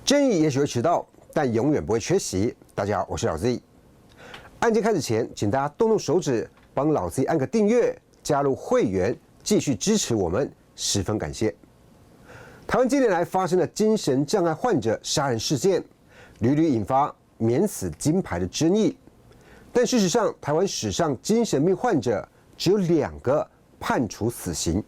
正义也许会迟到，但永远不会缺席。大家好，我是老 Z。案件开始前，请大家动动手指，帮老 Z 按个订阅，加入会员，继续支持我们，十分感谢。台湾近年来发生的精神障碍患者杀人事件，屡屡引发免死金牌的争议。但事实上，台湾史上精神病患者只有2个判处死刑，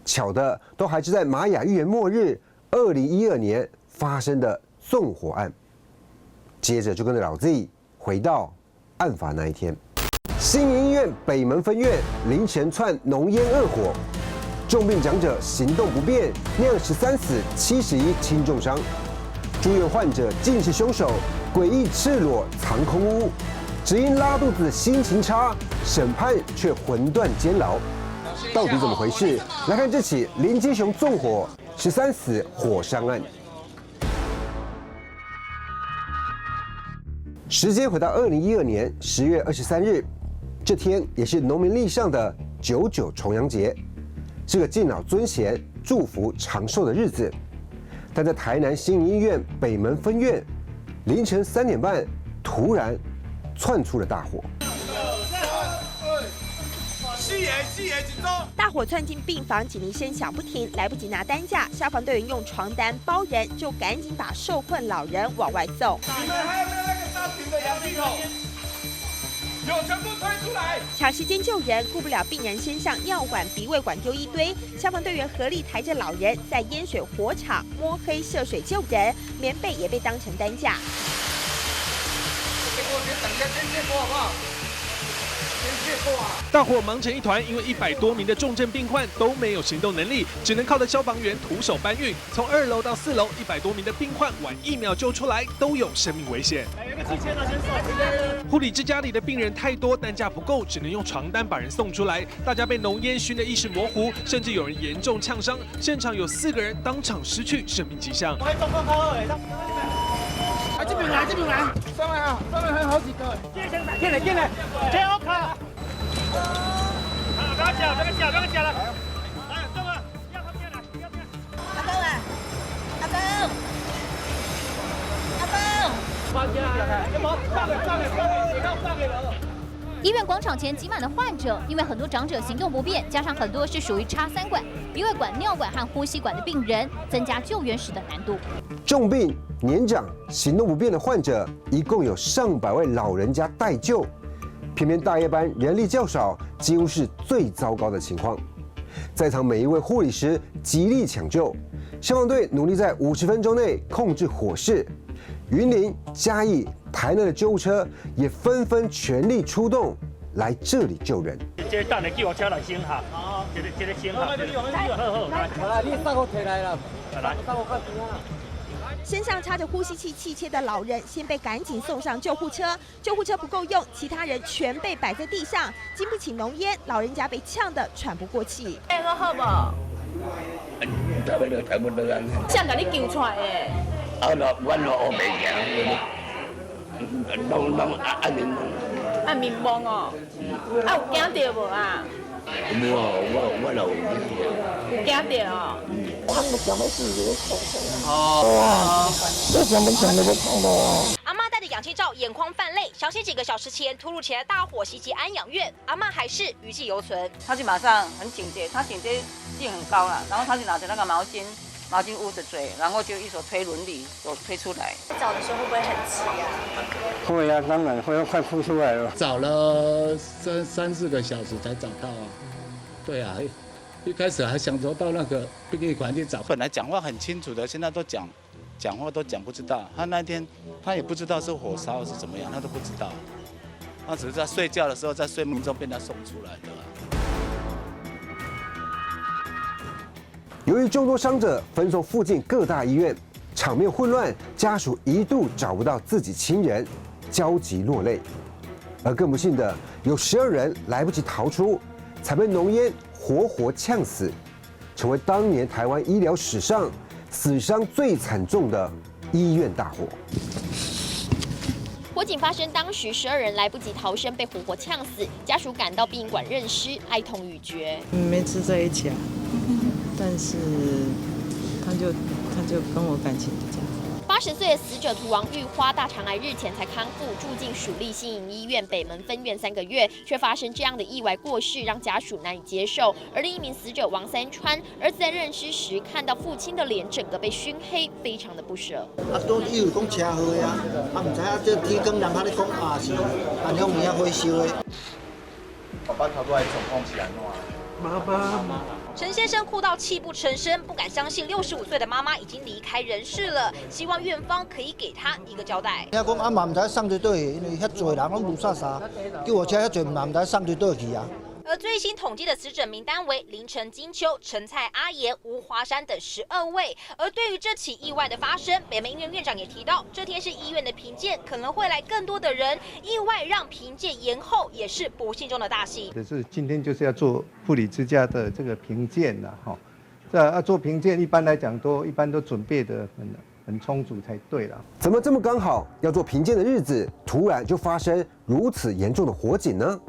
巧的都还是在玛雅预言末日2012年发生的纵火案。接着就跟着老 Z 回到案发那一天，新营医院北门分院凌晨窜浓烟恶火，重病长者行动不便，酿13死71轻重伤。住院患者竟是凶手，诡异赤裸藏空屋，只因拉肚子心情差，审判却魂断监牢。到底怎么回事？来看这起林基雄纵火13死火伤案。时间回到2012年10月23日，这天也是农民历上的99重阳节，是个敬老尊贤、祝福长寿的日子。但在台南新营医院北门分院，凌晨3点半突然窜出了大火。大火窜进病房，警铃声响不停，来不及拿担架，消防队员用床单包人，就赶紧把受困老人往外送。你们还有没有那个大瓶的氧气筒？有，全部推出来！抢时间救人，顾不了病人身上尿管、鼻胃管丢一堆，消防队员合力抬着老人，在淹水火场摸黑涉水救人，棉被也被当成担架。给我先等一下，先借过好不好？大火忙成一团，因为100多名的重症病患都没有行动能力，只能靠着消防员徒手搬运。从2楼到4楼，100多名的病患晚1秒救出来，都有生命危险。来，有个7000的先送。护理之家里的病人太多，担架不够，只能用床单把人送出来。大家被浓烟熏得意识模糊，甚至有人严重呛伤，现场有4个人当场失去生命迹象。这边来，上来啊！上面还有好几个。进来，接好卡。不要夹了。来，动啊！不要进来，不要进来。阿公啊！阿公！放进来，什么？上给了。医院广场前挤满了患者，因为很多长者行动不便，加上很多是属于插3管、鼻胃管、尿管和呼吸管的病人，增加救援时的难度。重病、年长、行动不便的患者，一共有上百位老人家待救，偏偏大夜班人力较少，几乎是最糟糕的情况。在场每一位护理师极力抢救，消防队努力在50分钟内控制火势。云林、嘉义、台南的救护车也纷纷全力出动来这里救人。这等下叫我车来先哈，这个先哈。来，你上我提来了。来，上我快点啊！身上插着呼吸器气切的老人先被赶紧送上救护车，救护车不够用，其他人全被摆在地上，经不起浓烟，老人家被呛得喘不过气。我好不？想把你救出来的。我我袂行，拢按面懵哦，有惊到无啊？我有有惊到哦。阿嬷戴着氧气罩，眼眶泛泪，想起几个小时前突如其来大火袭击安养院，阿嬷还是余悸犹存。他就马上很警觉，他警觉性很高了，然后他就拿着那个毛巾捂着嘴，然后就一手推轮椅，手推出来。找的时候会不会很急啊？会啊，当然会，快哭出来了。找了3-4个小时才找到啊。对啊，一开始还想说到那个殡仪馆去找。本来讲话很清楚的，现在都讲话都讲不知道。他那天他也不知道是火烧是怎么样，他都不知道。他只是在睡觉的时候，在睡梦中被他送出来的。由于众多伤者分送附近各大医院，场面混乱，家属一度找不到自己亲人，焦急落泪。而更不幸的，有12人来不及逃出，才被浓烟活活呛死，成为当年台湾医疗史上死伤最惨重的医院大火。火警发生当时，12人来不及逃生，被活活呛死，家属赶到殡仪馆认尸，哀痛欲绝。没住在一起啊，但是他就跟我感情比较好。80岁的死者涂王玉花大肠癌日前才康复，住进属立新营医院北门分院3个月，却发生这样的意外过世，让家属难以接受。而另一名死者王三川，儿子在认尸时看到父亲的脸整个被熏黑，非常的不舍。都以为讲车祸啊，唔知影这天光人喺咧讲是安向面火烧的。爸爸头拄来状况是安怎？妈妈。陈先生哭到泣不成声，不敢相信65岁的妈妈已经离开人世了，希望院方可以给他一个交代。听讲阿妈唔知送去倒去，因为遐侪人拢无啥，叫我车遐侪嘛唔知送去倒去啊。而最新统计的死者名单为林陈金秋、陈蔡阿言、吴华山等12位。而对于这起意外的发生，北门医院院长也提到，这天是医院的评鉴，可能会来更多的人，意外让评鉴延后，也是不幸中的大幸。可是今天就是要做护理之家的这个评鉴了哈，这要做评鉴，一般来讲一般都准备的很充足才对了。怎么这么刚好要做评鉴的日子，突然就发生如此严重的火警呢？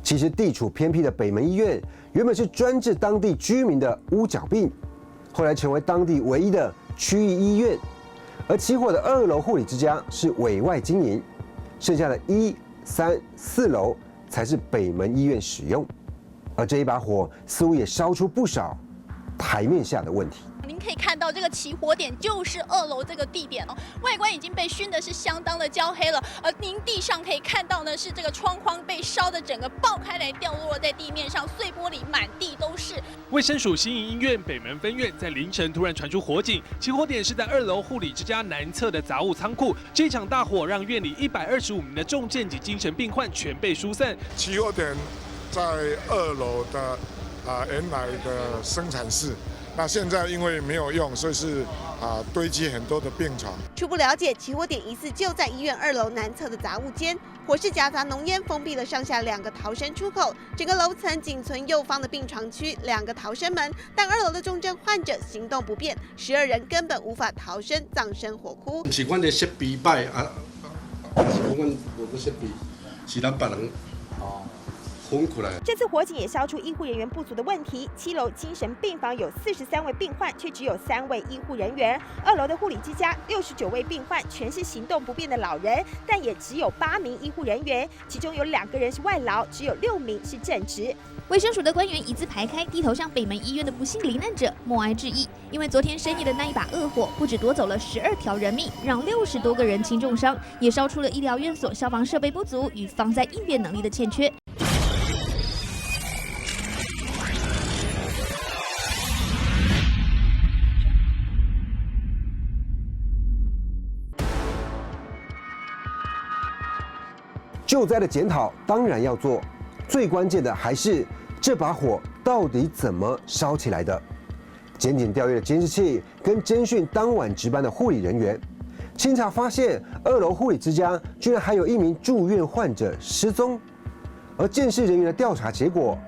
其实地处偏僻的北门医院，原本是专治当地居民的乌角病，后来成为当地唯一的区域医院。而起火的2楼护理之家是委外经营，剩下的1、3、4楼才是北门医院使用。而这一把火似乎也烧出不少台面下的问题。您可以看到这个起火点就是2楼这个地点哦，外观已经被熏的是相当的焦黑了，而您地上可以看到呢是这个窗框被烧的整个爆开来，掉落在地面上，碎玻璃满地都是。卫生署新营医院北门分院在凌晨突然传出火警，起火点是在2楼护理之家南侧的杂物仓库。这场大火让院里125名的重症及精神病患全被疏散。起火点在2楼的原来的生产室。那现在因为没有用，所以是堆积很多的病床。初步了解，起火点疑似就在医院2楼南侧的杂物间，火势夹杂浓烟，封闭了上下2个逃生出口，整个楼层仅存右方的病床区2个逃生门，但2楼的重症患者行动不便，12人根本无法逃生，葬身火窟。是阮的设备歹啊，是阮无个设备，是咱别人这次火警也烧出医护人员不足的问题。7楼精神病房有43位病患，却只有3位医护人员。2楼的护理之家69位病患，全是行动不便的老人，但也只有8名医护人员，其中有2个人是外劳，只有6名是正职。卫生署的官员一字排开，低头向北门医院的不幸罹难者默哀致意。因为昨天深夜的那一把恶火，不止夺走了12条人命，让60多个人轻重伤，也烧出了医疗院所消防设备不足与防灾应变能力的欠缺。救灾的检讨当然要做，最关键的还是这把火到底怎么烧起来的。检警调阅了监视器，跟侦讯当晚值班的护理人员，清查发现2楼护理之家居然还有1名住院患者失踪。而监视人员的调查结果，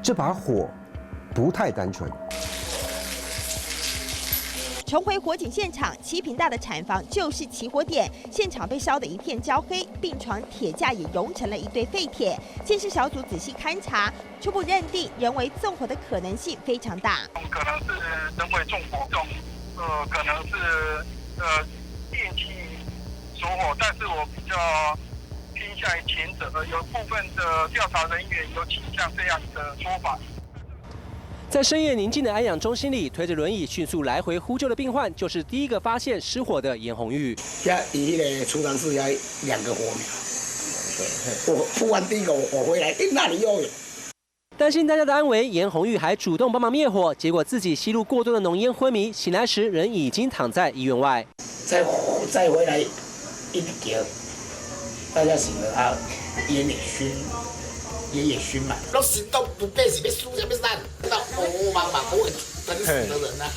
这把火不太单纯。重回火警现场，7坪大的产房就是起火点，现场被烧得一片焦黑，病床、铁架也熔成了一堆废铁。监视小组仔细勘查，初步认定人为纵火的可能性非常大。可能是人为纵火中，可能是电器所火，但是我比较偏向于前者，有部分的调查人员有倾向这样的说法。在深夜宁静的安养中心里，推着轮椅迅速来回呼救的病患，就是第一个发现失火的严红玉。以那个储藏室要2个火苗，我付完第1个火回来，那里又有。担心大家的安危，严红玉还主动帮忙灭火，结果自己吸入过多的浓烟昏迷，醒来时人已经躺在医院外。再回来一叫，大家醒了啊，烟也熏满，都行动不便，是被输在被散，到茫茫很死的人啊。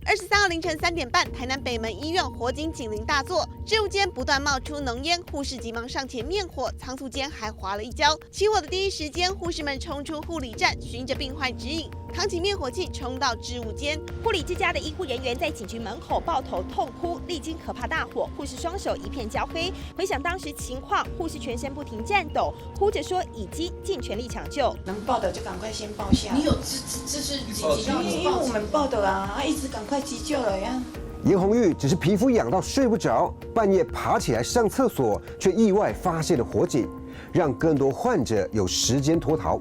23号凌晨3点半，台南北门医院火警警铃大作，置物间不断冒出浓烟，护士急忙上前灭火，仓促间还滑了一跤。起火的第一时间，护士们冲出护理站，循着病患指引，扛起灭火器冲到置物间。护理之家的医护人员在警局门口抱头痛哭，历经可怕大火，护士双手一片焦黑。回想当时情况，护士全身不停颤抖，哭着说已经尽全力抢救。能报的就赶快先报下。你有这是几急救？因为我们报的啊，一直赶快急救了呀。严红玉只是皮肤痒到睡不着，半夜爬起来上厕所，却意外发现了火警，让更多患者有时间脱逃。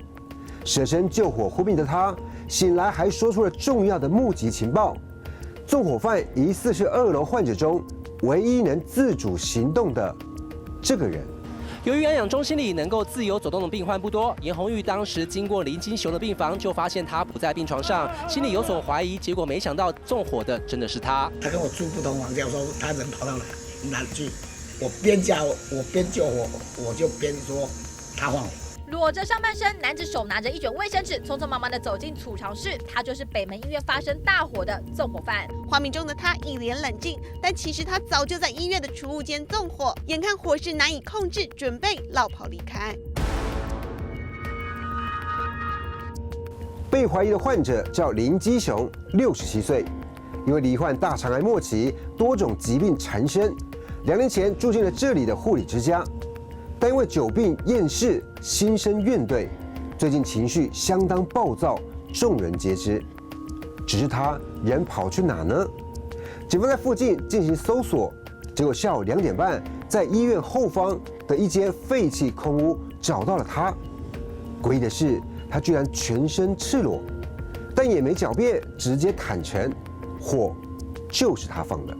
舍身救火护命的他，醒来还说出了重要的目击情报：纵火犯疑似是2楼患者中唯一能自主行动的这个人。由于安养中心里能够自由走动的病患不多，严红玉当时经过林金雄的病房，就发现他不在病床上，心里有所怀疑。结果没想到纵火的真的是他。他跟我住不同房间，我说他人跑到哪里去？我边叫我边救火，我就边说他放火。裸着上半身，男子手拿着一卷卫生纸，匆匆忙忙地走进储藏室。他就是北门医院发生大火的纵火犯。画面中的他一脸冷静，但其实他早就在医院的储物间纵火，眼看火势难以控制，准备落跑离开。被怀疑的患者叫林基雄，67岁，因为罹患大肠癌末期，多种疾病缠身，2年前住进了这里的护理之家。但因为久病厌世，心生怨怼，最近情绪相当暴躁，众人皆知。只是他人跑去哪呢？警方在附近进行搜索，结果下午2点半，在医院后方的一间废弃空屋找到了他。诡异的是，他居然全身赤裸，但也没狡辩，直接坦诚，火就是他放的。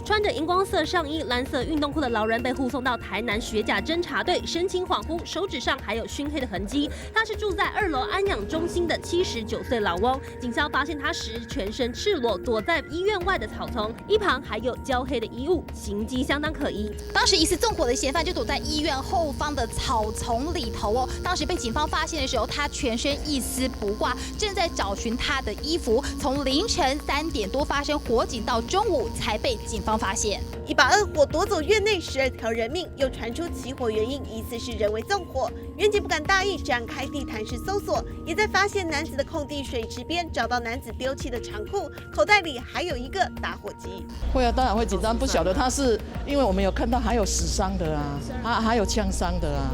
穿着荧光色上衣、蓝色运动裤的老人被护送到台南学甲侦查队，神情恍惚，手指上还有熏黑的痕迹。他是住在2楼安养中心的79岁老翁。警方发现他时全身赤裸，躲在医院外的草丛，一旁还有焦黑的衣物，行迹相当可疑。当时疑似纵火的嫌犯就躲在医院后方的草丛里头哦。当时被警方发现的时候，他全身一丝不挂，正在找寻他的衣服。从凌晨3点多发生火警到中午才被警方发现。一把恶火夺走院内12条人命，又传出起火原因疑似是人为纵火。员警不敢大意，展开地毯式搜索，也在发现男子的空地水池边找到男子丢弃的长裤，口袋里还有一个打火机。会啊，当然会紧张，不晓得他是因为我们有看到还有死伤的啊，还有枪伤的啊，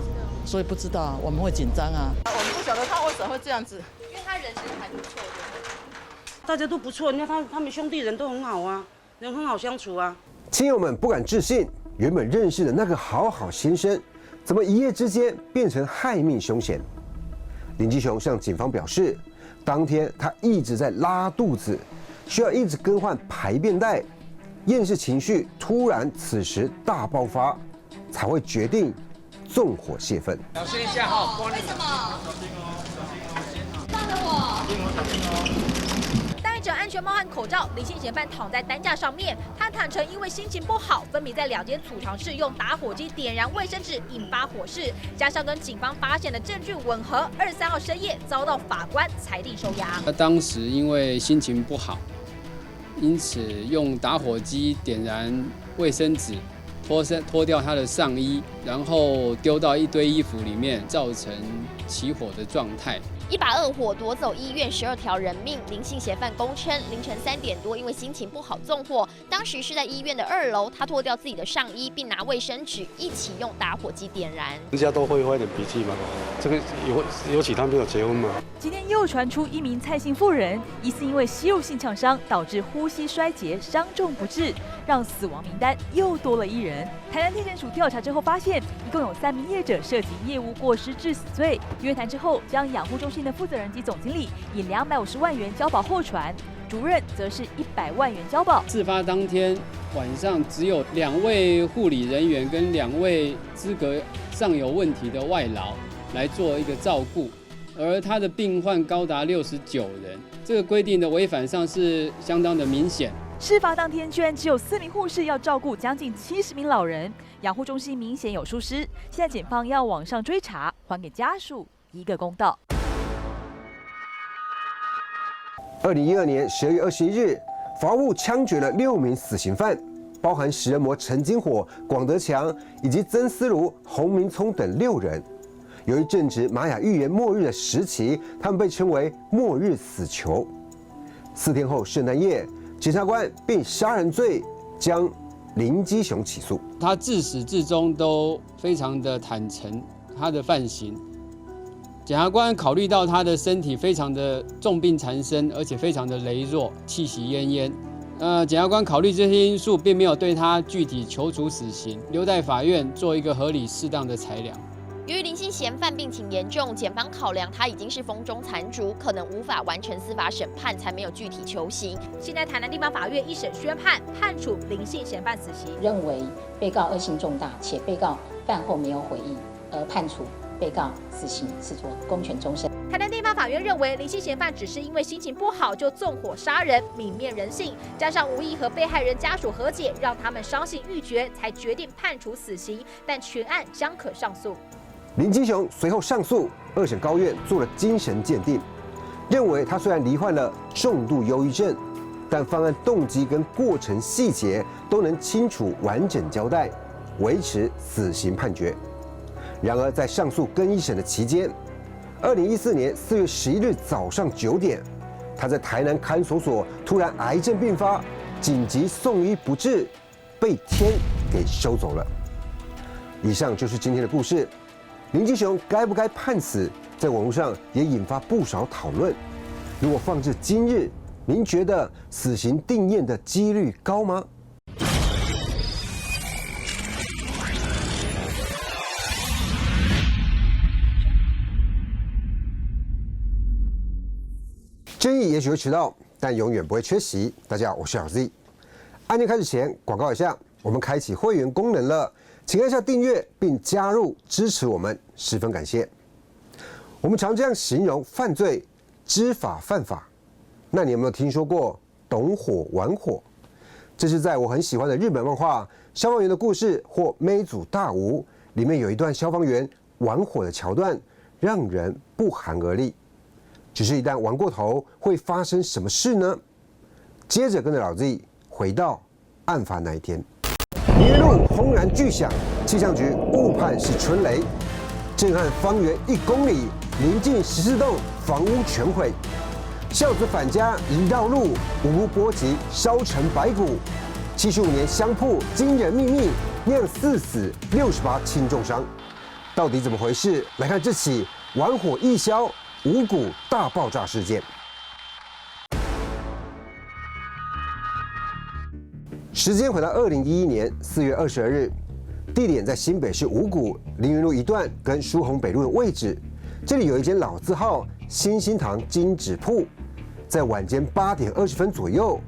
所以不知道我们会紧张啊。我们不晓得他为什么会这样子，因为他人真的还不错，大家都不错，你看他们兄弟人都很好啊。人很好相处啊！亲友们不敢置信，原本认识的那个好好先生，怎么一夜之间变成害命凶险？林基雄向警方表示，当天他一直在拉肚子，需要一直更换排便袋，厌世情绪突然此时大爆发，才会决定纵火泄愤。小心一下哈！为什么？放着我！戴着安全帽和口罩，林姓嫌犯躺在担架上面。他坦诚因为心情不好，分别在2间储藏室用打火机点燃卫生纸，引发火势，加上跟警方发现的证据吻合，23号深夜遭到法官裁定收押。他当时因为心情不好，因此用打火机点燃卫生纸，脱掉他的上衣，然后丢到一堆衣服里面，造成起火的状态。一把恶火夺走医院12条人命。林姓嫌犯供称，凌晨3点多因为心情不好纵火，当时是在医院的2楼，他脱掉自己的上衣，并拿卫生纸一起用打火机点燃。人家都会坏点脾气嘛，这个尤其他没有结婚嘛。今天又传出一名蔡姓妇人疑似因为吸入性呛伤导致呼吸衰竭，伤重不治，让死亡名单又多了1人。台南地检署调查之后发现，一共有3名业者涉及业务过失致死罪。约谈之后，将养护中心的负责人及总经理以250万元交保候传，主任则是100万元交保。事发当天晚上，只有2位护理人员跟2位资格上有问题的外劳来做一个照顾，而他的病患高达69人，这个规定的违反上是相当的明显。事发当天居然只有4名护士要照顾将近70名老人，养护中心明显有疏失。现在检方要往上追查，还给家属一个公道。2012年12月21日，法务部枪决了6名死刑犯，包含食人魔陈金火、广德强以及曾思如、洪明聪等6人。由于正值玛雅预言末日的时期，他们被称为末日死囚。4天后圣诞夜，检察官并杀人罪将林基雄起诉。他自始至终都非常的坦诚他的犯行，检察官考虑到他的身体非常的重病缠身，而且非常的羸弱，气息奄奄。检察官考虑这些因素，并没有对他具体求处死刑，留待法院做一个合理适当的裁量。由于林姓嫌犯病情严重，检方考量他已经是风中残烛，可能无法完成司法审判，才没有具体求刑。现在台南地方法院一审宣判，判处林姓嫌犯死刑，认为被告恶性重大，且被告犯后没有悔意，而判处被告死刑，视作公权终身。台南地方法院认为，林姓嫌犯只是因为心情不好就纵火杀人，泯灭人性，加上无意和被害人家属和解，让他们伤心欲绝，才决定判处死刑。但全案将可上诉。林金雄随后上诉，二审高院做了精神鉴定，认为他虽然罹患了重度忧郁症，但犯案动机跟过程细节都能清楚完整交代，维持死刑判决。然而在上诉更一审的期间，2014年4月11日早上9点，他在台南看守所突然癌症并发，紧急送医不治，被天给收走了。以上就是今天的故事。林金雄该不该判死，在网络上也引发不少讨论。如果放至今日，您觉得死刑定验的几率高吗？争议也许会迟到，但永远不会缺席。大家好，我是小 Z。案件开始前，广告一下，我们开启会员功能了。请按下订阅并加入支持我们，十分感谢。我们常这样形容犯罪：知法犯法。那你有没有听说过懂火玩火？这是在我很喜欢的日本漫画《消防员的故事》或《妹祖大吴》里面有一段消防员玩火的桥段，让人不寒而栗。只是一旦玩过头，会发生什么事呢？接着跟着老 Z 回到案发那一天。林园路轰然巨响，气象局误判是春雷，震撼方圆1公里，临近14栋房屋全毁。孝子返家一绕路，无波及烧成白骨。75年相扑惊人秘密，酿4死68轻重伤。到底怎么回事？来看这起玩火易消五股大爆炸事件。时间回到2011年4月22日，地点在新北市五股凌云路一段跟疏洪北路的位置。这里有一间老字号新兴堂金纸铺。在晚间8点20分左右，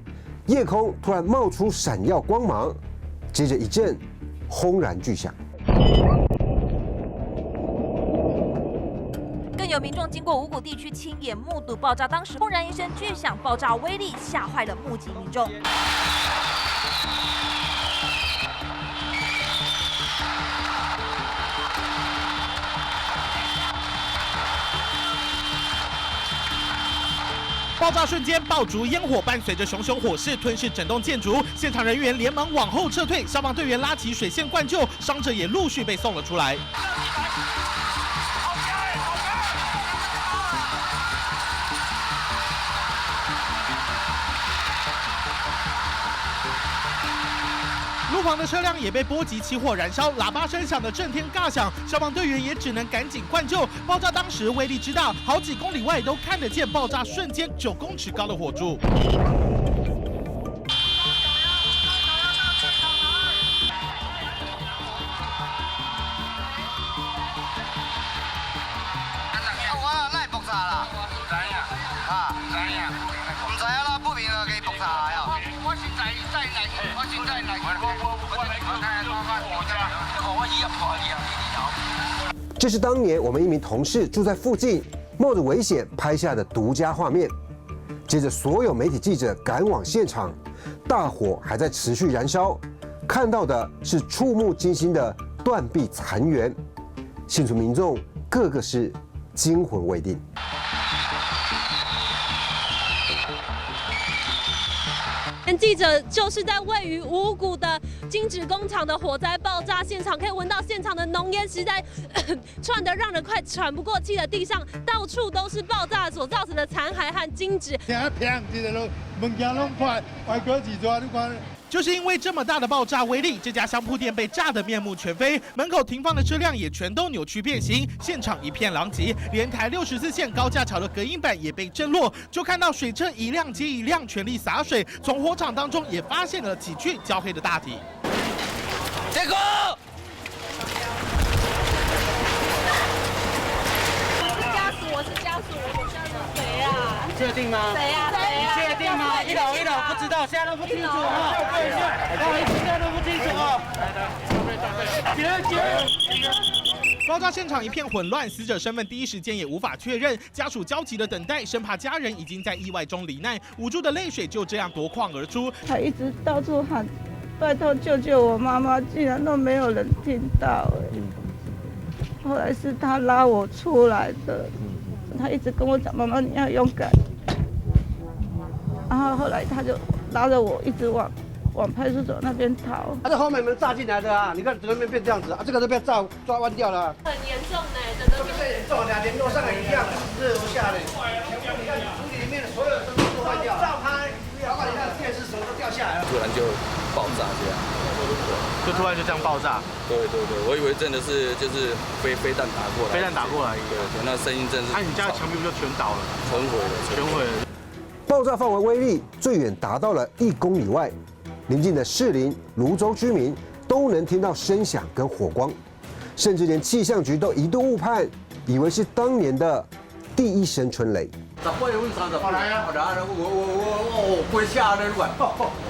夜空突然冒出闪耀光芒，接着一阵轰然巨响。更有民众经过五股地区亲眼目睹爆炸当时，轰然一声巨响，爆炸威力吓坏了目击民众。爆炸瞬间，爆竹烟火伴随着熊熊火势吞噬整栋建筑，现场人员连忙往后撤退，消防队员拉起水线灌救，伤者也陆续被送了出来。路旁的车辆也被波及起火燃烧，喇叭声响得震天尬响，消防队员也只能赶紧灌救。爆炸当时威力之大，好几公里外都看得见爆炸瞬间9公尺高的火柱。这是当年我们一名同事住在附近，冒着危险拍下的独家画面。接着，所有媒体记者赶往现场，大火还在持续燃烧，看到的是触目惊心的断壁残垣，幸存民众个个是惊魂未定。记者就是在位于五股的金纸工厂的火灾爆炸现场，可以闻到现场的浓烟实在窜得让人快喘不过气的，地上到处都是爆炸所造成的残骸和金纸。就是因为这么大的爆炸威力，这家香铺店被炸得面目全非，门口停放的车辆也全都扭曲变形，现场一片狼藉，连台64线高架桥的隔音板也被震落。就看到水车一辆接一辆全力洒水，从火场当中也发现了几具焦黑的大体。结果。 我是家属，谁啊？确定吗？谁啊？确定吗？一楼不知道，现在都不清楚啊！现在都不清楚啊！爆炸现场一片混乱，死者身份第一时间也无法确认，家属焦急的等待，生怕家人已经在意外中罹难，无助的泪水就这样夺眶而出。他一直到处喊，拜托救救我妈妈，竟然都没有人听到后来是他拉我出来的。 他一直跟我讲：“妈妈，你要勇敢。”然后后来他就拉着我一直往派出所那边逃。他在后面门炸进来的啊！你看整个面变这样子啊，这个都被抓弯掉了。很严重呢，整个最严重的连楼上也一样，是楼下的。你看处理里面的所有的东西都坏掉，照拍，包括你看电视什么都掉下来了。突然就爆炸这样。 就突然就这样爆炸，对，我以为真的是就是飞弹打过来，飞弹打过来，对，那声音真是。那你家的墙壁不就全倒了？全毁了。爆炸范围威力最远达到了1公里外，邻近的士林、泸州居民都能听到声响跟火光，甚至连气象局都一度误判，以为是当年的第一声春雷。 就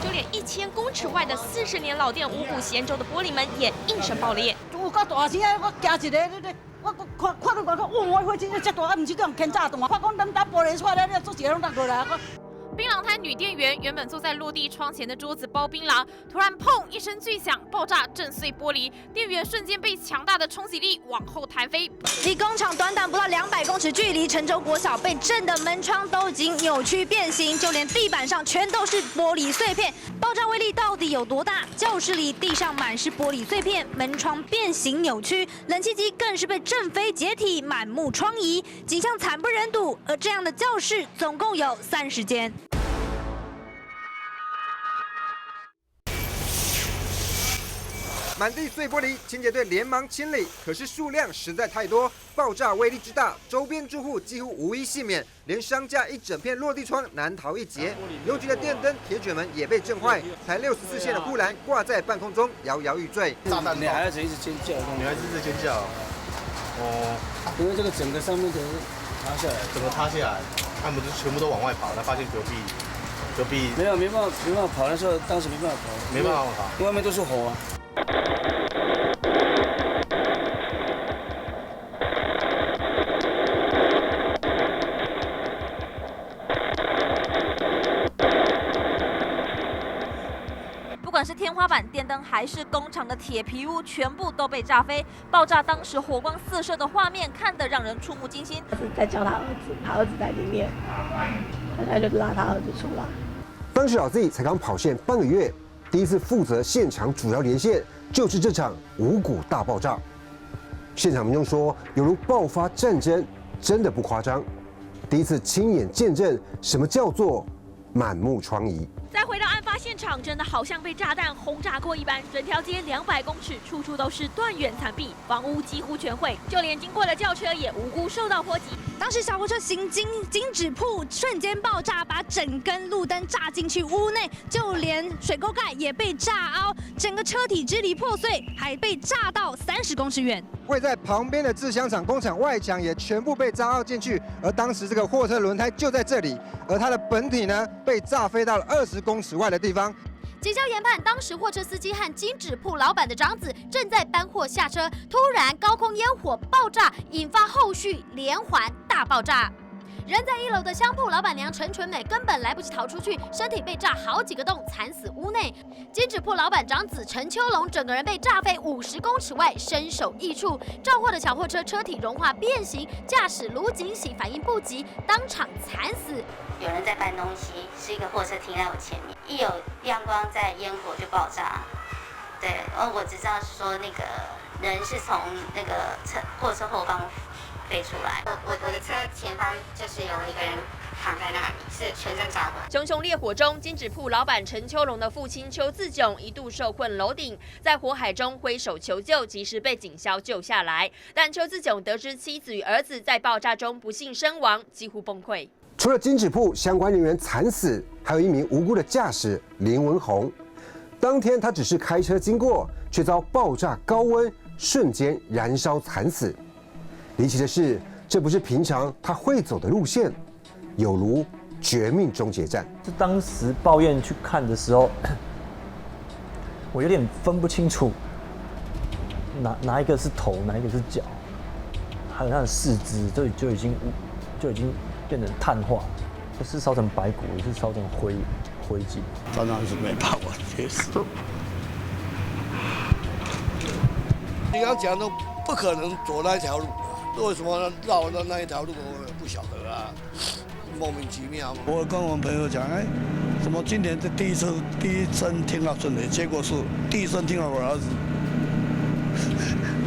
连1000公尺外的40年老店五股咸州的玻璃门也应声爆裂。有够大声啊！我夹一个，我看到外口，哇！火真遮大，啊，唔是讲天炸弹啊！看讲咱打玻璃出来，你做一个拢打过来。槟榔摊女店员原本坐在落地窗前的桌子包槟榔，突然砰一声巨响，爆炸震碎玻璃，店员瞬间被强大的冲击力往后弹飞。离工厂短短不到200公尺距离，陈州国小被震的门窗都已经扭曲变形，就连地板上全都是玻璃碎片。爆炸威力到底有多大？教室里地上满是玻璃碎片，门窗变形扭曲，冷气机更是被震飞解体，满目疮痍，景象惨不忍睹。而这样的教室总共有30间。 满地碎玻璃，清洁队连忙清理，可是数量实在太多，爆炸威力之大，周边住户几乎无一幸免，连商家一整片落地窗难逃一劫。邮局的电灯、铁卷门也被震坏，台64线的护栏挂在半空中，摇摇欲坠。炸弹，女孩子一直尖叫，女孩子一直尖叫。哦，因为这个整个上面都塌下来，整个塌下来，他们就全部都往外跑，他发现隔壁没办法跑，那时候当时没办法跑，没办法跑，因为外面都是火啊。 不管是天花板、电灯，还是工厂的铁皮屋，全部都被炸飞。爆炸当时火光四射的画面，看得让人触目惊心。是在叫他儿子，他儿子在里面，他就拉他儿子出来。当时老 Z 才刚跑线半个月，第一次负责现场主要连线，就是这场五股大爆炸。现场民众说，犹如爆发战争，真的不夸张。第一次亲眼见证什么叫做满目疮痍。 再回到案发现场，真的好像被炸弹轰炸过一般，整条街200公尺，处处都是断垣残壁，房屋几乎全毁，就连经过的轿车也无辜受到波及。当时小货车行经金纸铺，瞬间爆炸，把整根路灯炸进去屋内，就连水沟盖也被炸凹，整个车体支离破碎，还被炸到30公尺远。位在旁边的制香厂工厂外墙也全部被炸凹进去，而当时这个货车轮胎就在这里，而它的本体呢被炸飞到了20公尺外的地方。警消研判，当时货车司机和金纸铺老板的长子正在搬货下车，突然高空烟火爆炸，引发后续连环大爆炸。人在1楼的香铺老板娘陈纯美根本来不及逃出去，身体被炸好几个洞，惨死屋内。金纸铺老板长子陈秋龙整个人被炸飞50公尺外，身首异处。肇货的小货车车体融化变形，驾驶卢景喜反应不及，当场惨死。有人在搬东西，是一个货车停在我前面，一有亮光在烟火就爆炸。对，然后我只知道是说那个人是从那个货车后方飞出来，我的车前方就是有一个人躺在那里，是全身炸断。熊熊烈火中，金纸铺老板陈秋龙的父亲邱自炯一度受困楼顶，在火海中挥手求救，及时被警消救下来。但邱自炯得知妻子与儿子在爆炸中不幸身亡，几乎崩溃。除了金纸铺相关人员惨死，还有一名无辜的驾驶林文宏。当天他只是开车经过，却遭爆炸高温瞬间燃烧惨死。离奇的是，这不是平常他会走的路线，有如绝命终结战。是当时抱怨去看的时候，我有点分不清楚哪一个是头，哪一个是脚，还有他的四肢就已经变成碳化，是烧成白骨，也是烧成灰烬。当然是没办法接受。你刚讲都不可能走那条路，为什么绕到那一条路？我也不晓得啊，莫名其妙。我跟我们朋友讲，怎么今年第一声听到春雷，结果是第一声听到我儿子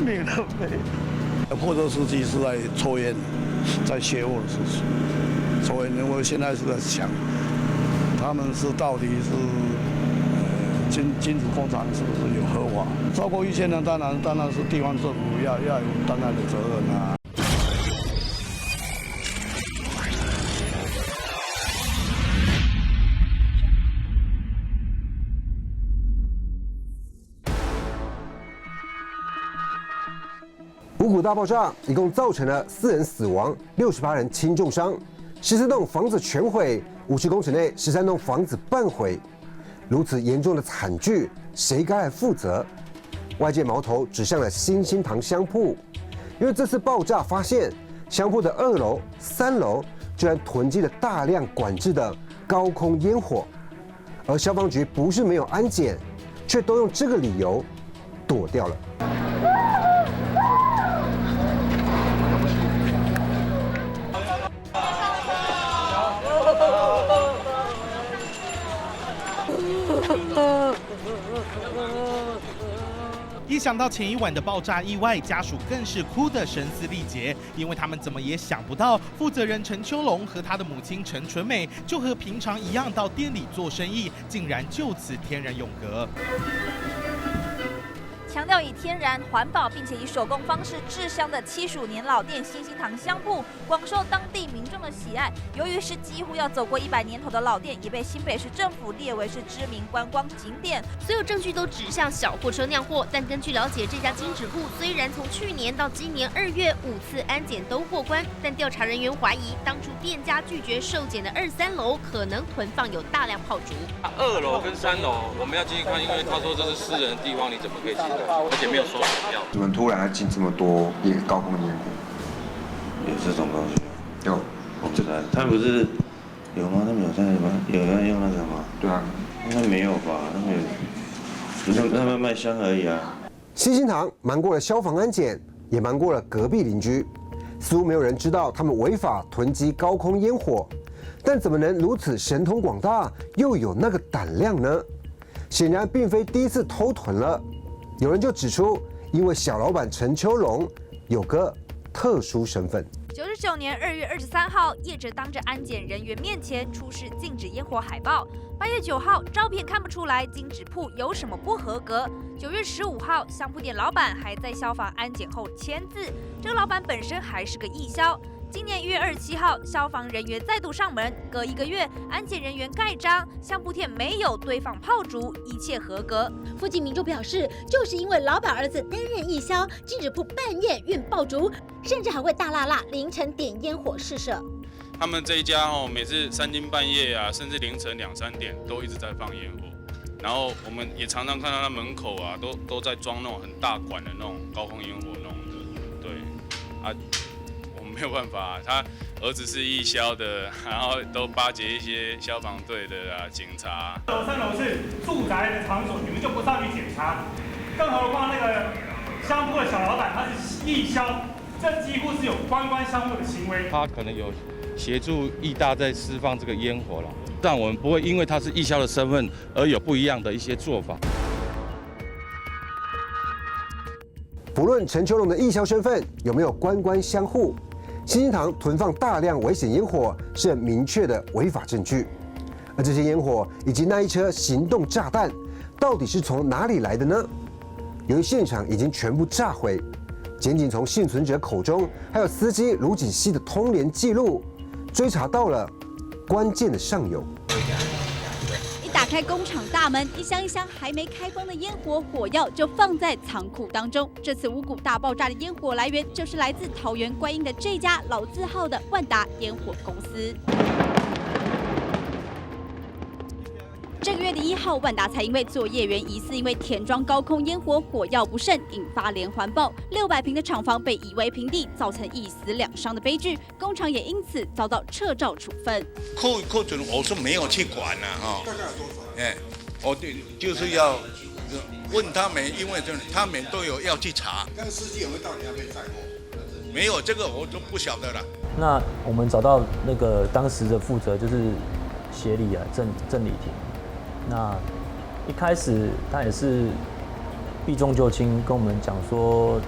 命都没有。货车司机是在抽烟，在卸货的事情。抽烟，我现在是在想，他们是到底是金子工厂是不是有合法？超过1000人，当然是地方政府要有担当的责任啊。五股大爆炸一共造成了4人死亡，68人轻重伤，14栋房子全毁，50公尺内13栋房子半毁。如此严重的惨剧，谁该来负责？外界矛头指向了新兴堂香铺，因为这次爆炸发现香铺的2楼、3楼居然囤积了大量管制的高空烟火，而消防局不是没有安检，却都用这个理由躲掉了。一想到前一晚的爆炸意外，家属更是哭得声嘶力竭，因为他们怎么也想不到，负责人陈秋龙和他的母亲陈纯美就和平常一样到店里做生意，竟然就此天人永隔。强调以天然、环保，并且以手工方式制香的75年老店新兴堂香铺，广受当地民众的喜爱。由于是几乎要走过100年头的老店，也被新北市政府列为是知名观光景点。所有证据都指向小货车酿货，但根据了解，这家金纸铺虽然从去年到今年2月5次安检都过关，但调查人员怀疑，当初店家拒绝受检的2、3楼可能囤放有大量炮竹。2楼跟3楼我们要进去看，因为他说这是私人的地方，你怎么可以进来？而且没有收水票。怎么突然要进这么多高空烟火？有这种东西？有，我不知道，他不是有吗？他们有在吗？有人用那个吗？对啊，应该没有吧？不是他们卖香而已啊。新兴堂瞒过了消防安检，也瞒过了隔壁邻居，似乎没有人知道他们违法囤积高空烟火，但怎么能如此神通广大，又有那个胆量呢？显然并非第一次偷囤了。有人就指出，因为小老板陈秋龙有个特殊身份。99年2月23号，业者当着安检人员面前出示禁止烟火海报。8月9号，照片看不出来金纸铺有什么不合格。9月15号，香铺店老板还在消防安检后签字，这个老板本身还是个义消。今年1月27号，消防人员再度上门，隔1个月，安检人员盖章，香铺店没有堆放炮竹，一切合格。附近民众表示，就是因为老板儿子担任义消，金纸铺半夜运爆竹，甚至还会大辣辣凌晨点烟火试射。他们这一家每次3更半夜啊，甚至凌晨2、3点都一直在放烟火，然后我们也常常看到他门口啊，都在装那种很大管的那种高空烟火那种的，对啊。没有办法，他儿子是义消的，然后都巴结一些消防队的警察。3楼是住宅的场所，你们就不上去检查，更何况那个香铺的小老板他是义消，这几乎是有官相护的行为。他可能有协助义大在释放这个烟火了，但我们不会因为他是义消的身份而有不一样的一些做法。不论陈秋龙的义消身份有没有官相护，新兴堂囤放大量危险烟火是很明确的违法证据。而这些烟火以及那一车行动炸弹，到底是从哪里来的呢？由于现场已经全部炸毁，检警从幸存者口中还有司机卢锦熙的通联记录，追查到了关键的上游。打开工厂大门，一箱一箱还没开封的烟火火药就放在仓库当中。这次五股大爆炸的烟火来源，就是来自桃园观音的这家老字号的万达烟火公司。这个月的1号，万达才因为作业员疑似因为填装高空烟火火药不慎，引发连环爆，600平的厂房被夷为平地，造成1死2伤的悲剧。工厂也因此遭到撤照处分。扣准我是没有去管了哈。大概有多少？我对就是要问他们，因为他们都有要去查。那个司机有没有到你那边载过？没有，这个我都不晓得了。那我们找到那个当时的负责就是协理啊，郑礼婷。那一开始他也是避重就轻跟我们讲说，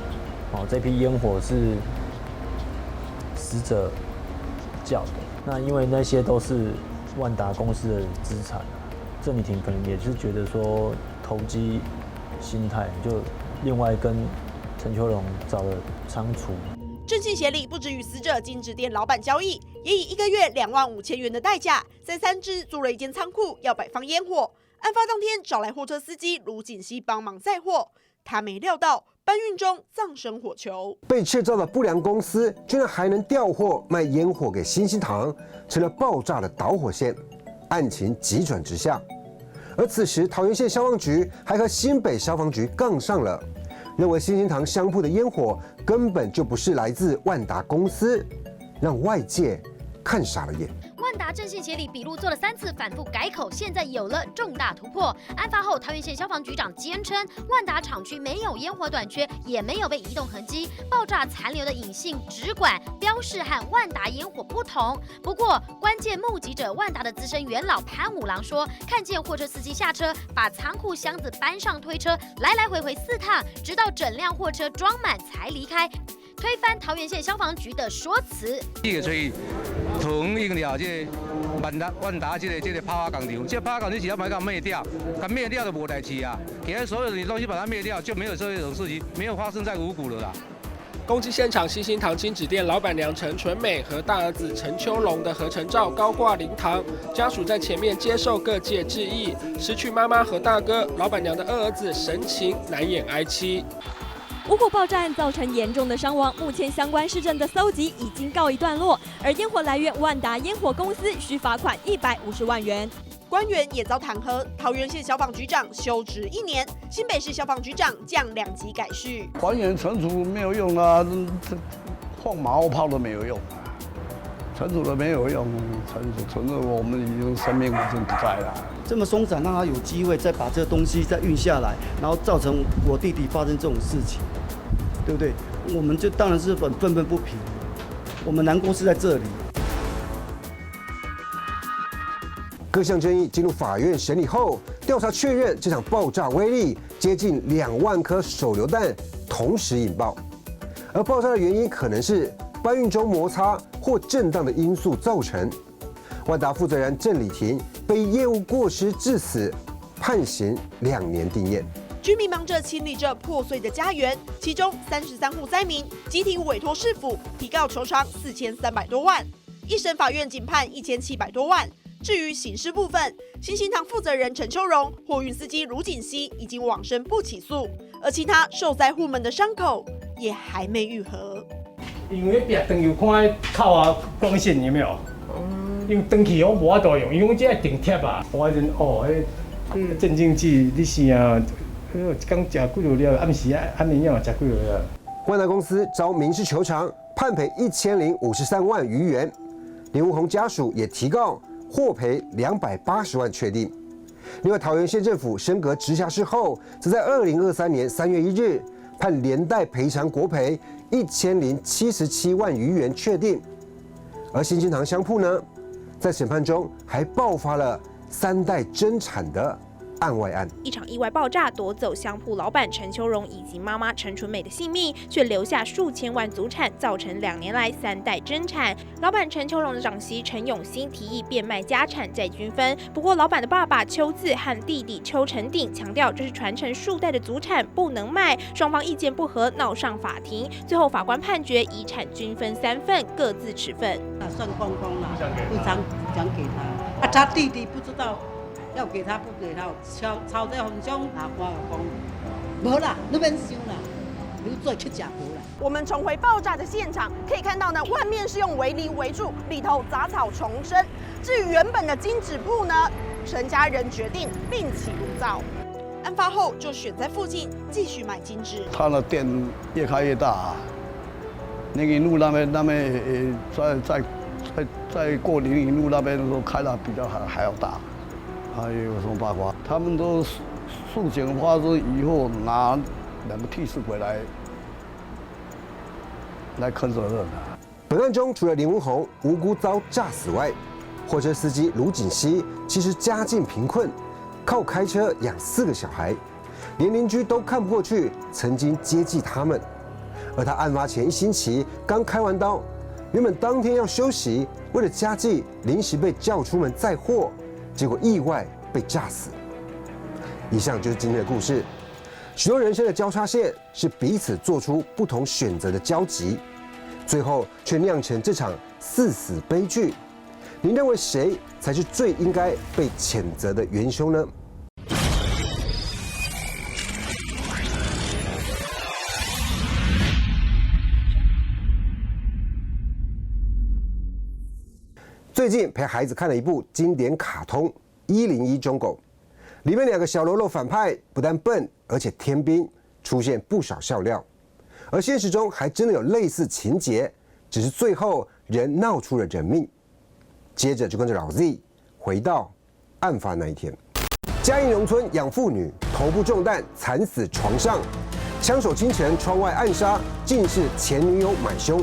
这批烟火是死者叫的。那因为那些都是万达公司的资产啊，郑礼婷可能也是觉得说投机心态，就另外跟陈秋荣找了仓储。郑姓协理不止与死者金纸店老板交易，也以1个月25000元的代价，在3支租了一间仓库，要摆放烟火。案发当天找来货车司机卢锦熙帮忙载货，他没料到搬运中葬身火球。被撤照的不良公司居然还能调货卖烟火给新兴堂，成了爆炸的导火线，案情急转直下。而此时桃园县消防局还和新北消防局杠上了，认为新兴堂商铺的烟火根本就不是来自万达公司，让外界看傻了眼。万达郑姓协理笔录做了3次，反复改口，现在有了重大突破。案发后，桃园县消防局长坚称，万达厂区没有烟火短缺，也没有被移动痕迹。爆炸残留的隐性纸管标示和万达烟火不同。不过，关键目击者万达的资深元老潘五郎说，看见货车司机下车，把仓库箱子搬上推车，来来回回4趟，直到整辆货车装满才离开。推翻桃园县消防局的说辞。这个所以同用了这万达这个炮火工厂，这炮火工厂只要把它灭掉，它灭掉就没代志啊。现在所有的东西把它灭掉，就没有这种事情，没有发生在五股了啦。攻击现场，新兴堂金纸店老板娘陈纯美和大儿子陈秋龙的合成照高挂灵堂，家属在前面接受各界致意。失去妈妈和大哥，老板娘的2儿子神情难掩哀戚。五股爆炸案造成严重的伤亡，目前相关事证的搜集已经告一段落，而烟火来源万达烟火公司需罚款150万元。官员也遭弹劾，桃园县消防局长休职1年，新北市消防局长降2级改序。还原存储没有用啊，放马后炮都没有用啊，存储都没有用，存储我们已经生命已经不在了。这么松散，让他有机会再把这个东西再运下来，然后造成我弟弟发生这种事情，对不对？我们就当然是很愤愤不平，我们难过是在这里。各项争议进入法院审理后，调查确认这场爆炸威力接近2万颗手榴弹同时引爆，而爆炸的原因可能是搬运中摩擦或震荡的因素造成。万达负责人郑礼婷被业务过失致死，判刑2年定谳。居民忙着清理着破碎的家园，其中33户灾民集体委托市府提告求偿4300多万，一审法院仅判1700多万。至于刑事部分，新兴堂负责人陈秋荣、货运司机卢锦熙已经往生不起诉，而其他受灾户们的伤口也还没愈合。因为壁灯有看靠啊光线有没有？因为灯器我无法度用，因为这个顶贴啊，我阵迄镇静剂你是啊，刚食几落了，暗时暗暝要食几落了。万达公司遭民事求偿，判赔1053万余元。林文宏家属也提告获赔280万确定。另外，桃园县政府升格直辖市后，则在2023年3月1日判连带赔偿国赔1077万余元确定。而新兴堂商铺呢，在审判中还爆发了3代争产的案外案。一场意外爆炸夺走香铺老板陈秋荣以及妈妈陈纯美的性命，却留下数千万祖产，造成2年来3代争产。老板陈秋荣的长媳陈永新提议变卖家产再均分，不过老板的爸爸邱自和弟弟邱成鼎强调这是传承数代的祖产，不能卖。双方意见不合，闹上法庭，最后法官判决遗产均分3份，各自持份。算公公了，不想给他。他弟弟不知道要给他不给他，吵得很凶。拿我讲，无啦，你免想啦，你做去假糊啦。我们重回爆炸的现场，可以看到呢，外面是用围篱围住，里头杂草丛生。至于原本的金纸铺呢，陈家人决定另起炉灶。案发后就选在附近继续买金纸。他的店越开越大，凌云路那边再过凌云路那边都开得比较还要大。还有什么办法？他们都事情发生以后拿2个替死鬼来坑责任。本案中，除了林文宏无辜遭炸死外，货车司机卢锦熙其实家境贫困，靠开车养4个小孩，连邻居都看不过去，曾经接济他们。而他案发前1星期刚开完刀，原本当天要休息，为了家计临时被叫出门载货，结果意外被炸死。以上就是今天的故事。许多人生的交叉线是彼此做出不同选择的交集，最后却酿成这场4死悲剧。您认为谁才是最应该被谴责的元凶呢？最近陪孩子看了一部经典卡通《101忠狗》，里面2个小喽啰反派不但笨，而且天兵，出现不少笑料。而现实中还真的有类似情节，只是最后人闹出了人命。接着就跟着老 Z 回到案发那一天，嘉义农村养妇女头部中弹惨死床上，枪手清晨窗外暗杀，竟是前女友买凶。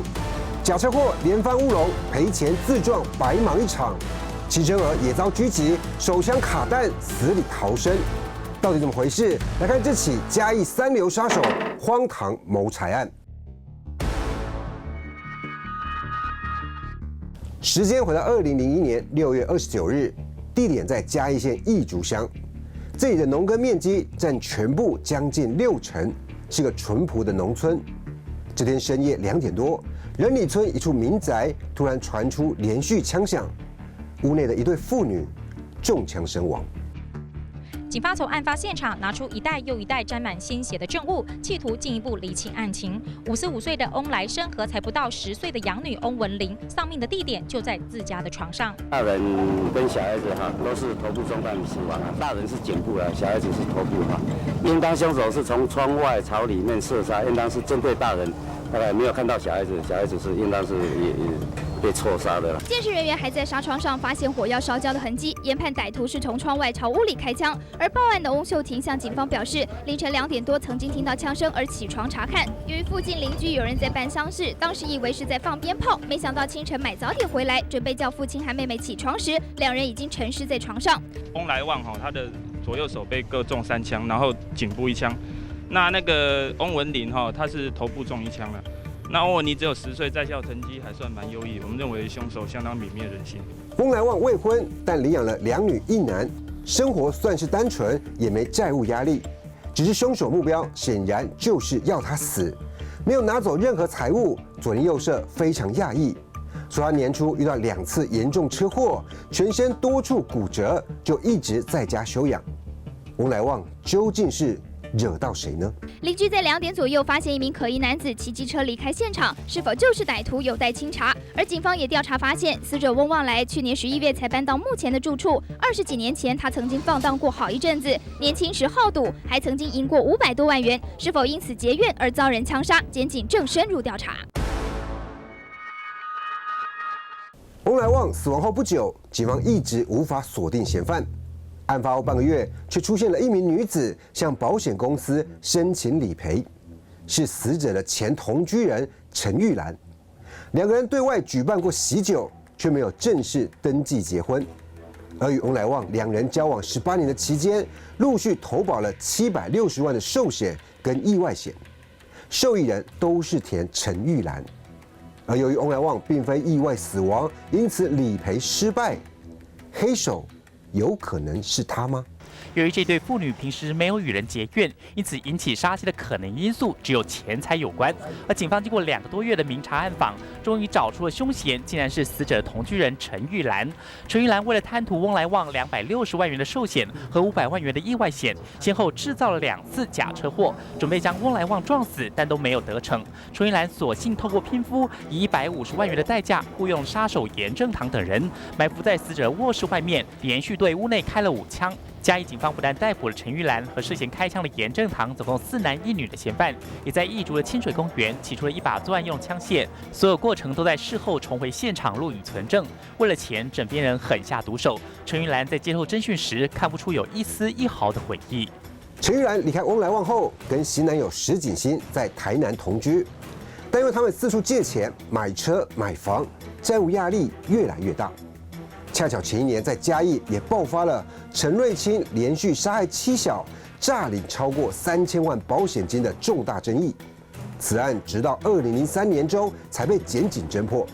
假车祸连番乌龙，赔钱自撞白忙一场。亲生儿也遭狙击，手枪卡弹死里逃生，到底怎么回事？来看这起嘉义3流杀手荒唐谋财案。时间回到2001年6月29日，地点在嘉义县义竹乡，这里的农耕面积占全部将近60%，是个淳朴的农村。这天深夜2点多，仁里村一处民宅突然传出连续枪响，屋内的一对妇女中枪身亡。警方从案发现场拿出一袋又一袋沾满鲜血的证物，企图进一步厘清案情。55岁的翁来生和才不到10岁的养女翁文玲，丧命的地点就在自家的床上。大人跟小孩子都是头部中弹死亡大人是颈部小孩子是头部应当凶手是从窗外朝里面射杀，应当是针对大人，大概没有看到小孩子，小孩子是应当是也被错杀的了。监视人员还在纱窗上发现火药烧焦的痕迹，研判歹徒是从窗外朝屋里开枪。而报案的翁秀婷向警方表示，凌晨2点多曾经听到枪声而起床查看，由于附近邻居有人在办丧事，当时以为是在放鞭炮，没想到清晨买早点回来，准备叫父亲和妹妹起床时，2人已经沉尸在床上。翁来旺他的左右手被各中3枪，然后颈部1枪。那个翁文玲他是头部中1枪了。那翁文妮只有10岁，在校成绩还算蛮优异，我们认为凶手相当泯灭人性。翁来旺未婚，但领养了2女1男，生活算是单纯，也没债务压力。只是凶手目标显然就是要他死，没有拿走任何财物。左邻右舍非常讶异，说他年初遇到2次严重车祸，全身多处骨折，就一直在家休养。翁来旺究竟是惹到谁呢？邻居在2点左右发现一名可疑男子骑机车离开现场，是否就是歹徒有待清查。而警方也调查发现，死者翁旺来去年11月才搬到目前的住处，20几年前他曾经放荡过好一阵子，年轻时好赌，还曾经赢过500多万元，是否因此结怨而遭人枪杀？检警正深入调查。翁来旺死亡后不久，警方一直无法锁定嫌犯。案发后半个月，却出现了一名女子向保险公司申请理赔，是死者的前同居人陈玉兰。2个人对外举办过喜酒，却没有正式登记结婚。而与翁来旺两人交往18年的期间，陆续投保了760万的寿险跟意外险，受益人都是填陈玉兰。而由于翁来旺并非意外死亡，因此理赔失败，黑手有可能是他吗？由于这对父女平时没有与人结怨，因此引起杀妻的可能因素只有钱财有关。而警方经过2个多月的明察暗访，终于找出了凶嫌，竟然是死者的同居人陈玉兰。陈玉兰为了贪图翁来旺260万元的寿险和500万元的意外险，先后制造了2次假车祸，准备将翁来旺撞死，但都没有得逞。陈玉兰索性透过拼夫，以150万元的代价雇佣杀手严正堂等人，埋伏在死者卧室外面，连续对屋内开了5枪。嘉义警方不但逮捕了陈玉兰和涉嫌开枪的严正堂，总共4男1女的嫌犯，也在义竹的清水公园起出了一把作案用枪械，所有过程都在事后重回现场录影存证。为了钱，枕边人狠下毒手。陈玉兰在接受侦讯时，看不出有一丝一毫的悔意。陈玉兰离开翁来旺后，跟新男友石景新在台南同居，但因为他们四处借钱买车买房，债务压力越来越大。恰巧前1年在嘉义也爆发了陈瑞清连续杀害妻小、诈领超过3000万保险金的重大争议。此案直到2003年中才被检警侦破。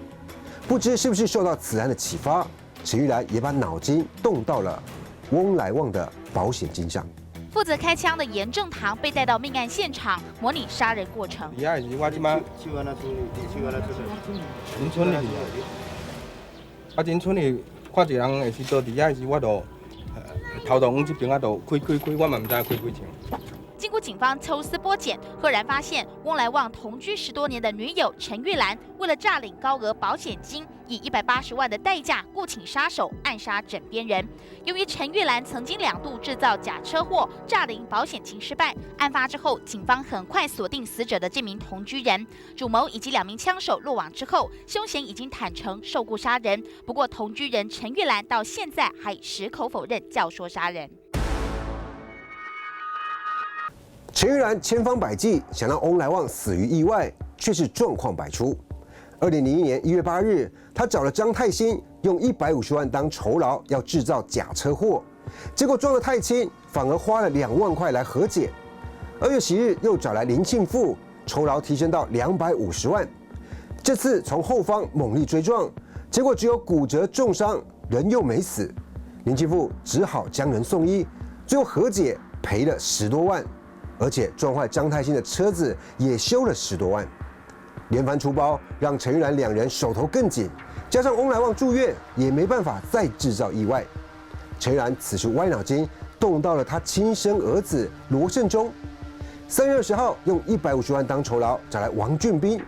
不知是不是受到此案的启发，陈玉兰也把脑筋动到了翁来旺的保险金上。负责开枪的严正堂被带到命案现场，模拟杀人过程。看一个人会去倒伫遐时，我就头到往这边就开，我嘛唔知开几枪。经过警方抽丝剥茧，赫然发现翁来旺同居10多年的女友陈玉兰，为了诈领高额保险金，以180万的代价雇请杀手暗杀枕边人。由于陈玉兰曾经2度制造假车祸，诈领保险金失败，案发之后，警方很快锁定死者的这名同居人，主谋以及2名枪手落网之后，凶嫌已经坦诚受雇杀人。不过，同居人陈玉兰到现在还矢口否认教唆杀人。陈玉兰千方百计想让翁来旺死于意外，却是状况百出。2001年1月8日，他找了张泰兴，用150万当酬劳，要制造假车祸，结果撞了太轻，反而花了2万块来和解。2月10日又找来林庆富，酬劳提升到250万。这次从后方猛力追撞，结果只有骨折重伤，人又没死。林庆富只好将人送医，最后和解赔了10多万。而且撞坏张泰兴的车子也修了10多万，连番出包让陈玉兰2人手头更紧，加上翁来旺住院，也没办法再制造意外。陈玉兰此时歪脑筋，动到了他亲生儿子罗胜忠。3月20号用150万当酬劳找来王俊斌，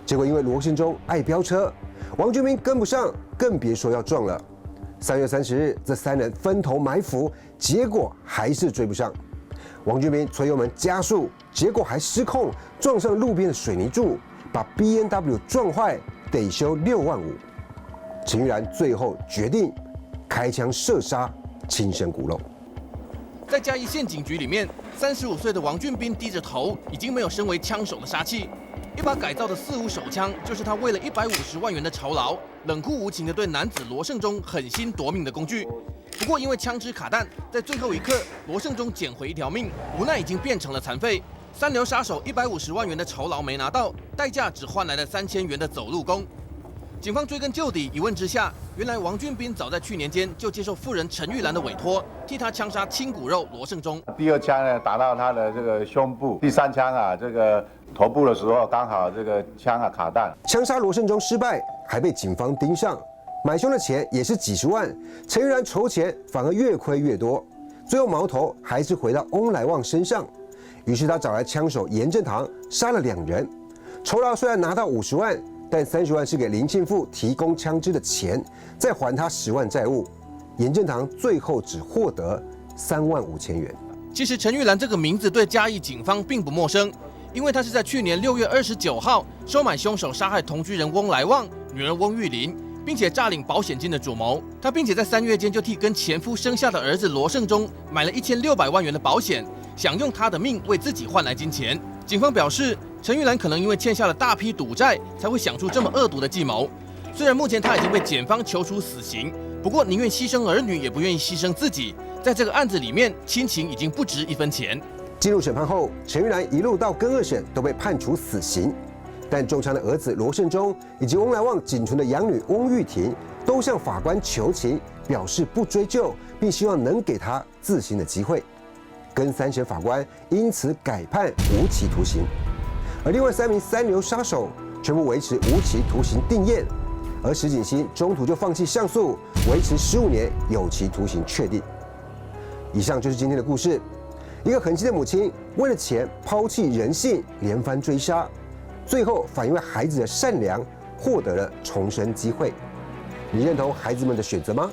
结果因为罗胜忠爱飙车，王俊斌跟不上，更别说要撞了。3月30日，这3人分头埋伏，结果还是追不上。王俊斌催油门加速，结果还失控，撞上路边的水泥柱，把 BMW 撞坏，得修6万5。陈玉兰最后决定开枪射杀，亲生骨肉。在嘉义县警局里面，35岁的王俊斌低着头，已经没有身为枪手的杀气。一把改造的45手枪，就是他为了150万元的酬劳，冷酷无情的对男子罗胜忠狠心夺命的工具。不过因为枪支卡弹，在最后一刻，罗胜忠捡回1条命，无奈已经变成了残废。3流杀手150万元的酬劳没拿到，代价只换来了3000元的走路工。警方追根究底，一问之下，原来王俊斌早在去年间就接受妇人陈玉兰的委托，替他枪杀亲骨肉罗胜忠。第2枪呢打到他的这个胸部，第3枪啊这个头部的时候，刚好这个枪啊卡弹。枪杀罗胜忠失败，还被警方盯上。买凶的钱也是几十万，陈玉兰筹钱反而越亏越多，最后矛头还是回到翁来旺身上。于是他找来枪手严正堂，杀了2人。酬劳虽然拿到50万，但30万是给林庆富提供枪支的钱，再还他10万债务。严正堂最后只获得3万5千元。其实陈玉兰这个名字对嘉义警方并不陌生，因为他是在去年6月29号收买凶手杀害同居人翁来旺、女儿翁玉玲，并且诈领保险金的主谋。他并且在3月间就替跟前夫生下的儿子罗胜忠买了1600万元的保险，想用他的命为自己换来金钱。警方表示，陈玉兰可能因为欠下了大批赌债，才会想出这么恶毒的计谋。虽然目前他已经被检方求处死刑，不不过宁愿牺牲儿女，也不愿意牺牲自己。在这个案子里面，亲情已经不值1分钱。进入审判后，陈玉兰一路到更2审都被判处死刑，但中枪的儿子罗胜忠以及翁来旺仅存的养女翁玉婷都向法官求情，表示不追究，并希望能给他自新的机会。更3审法官因此改判无期徒刑，而另外3名三流杀手全部维持无期徒刑定谳，而石景熙中途就放弃上诉，维持15年有期徒刑确定。以上就是今天的故事。一个狠心的母亲为了钱抛弃人性，连番追杀，最后反因为孩子的善良获得了重生机会。你认同孩子们的选择吗？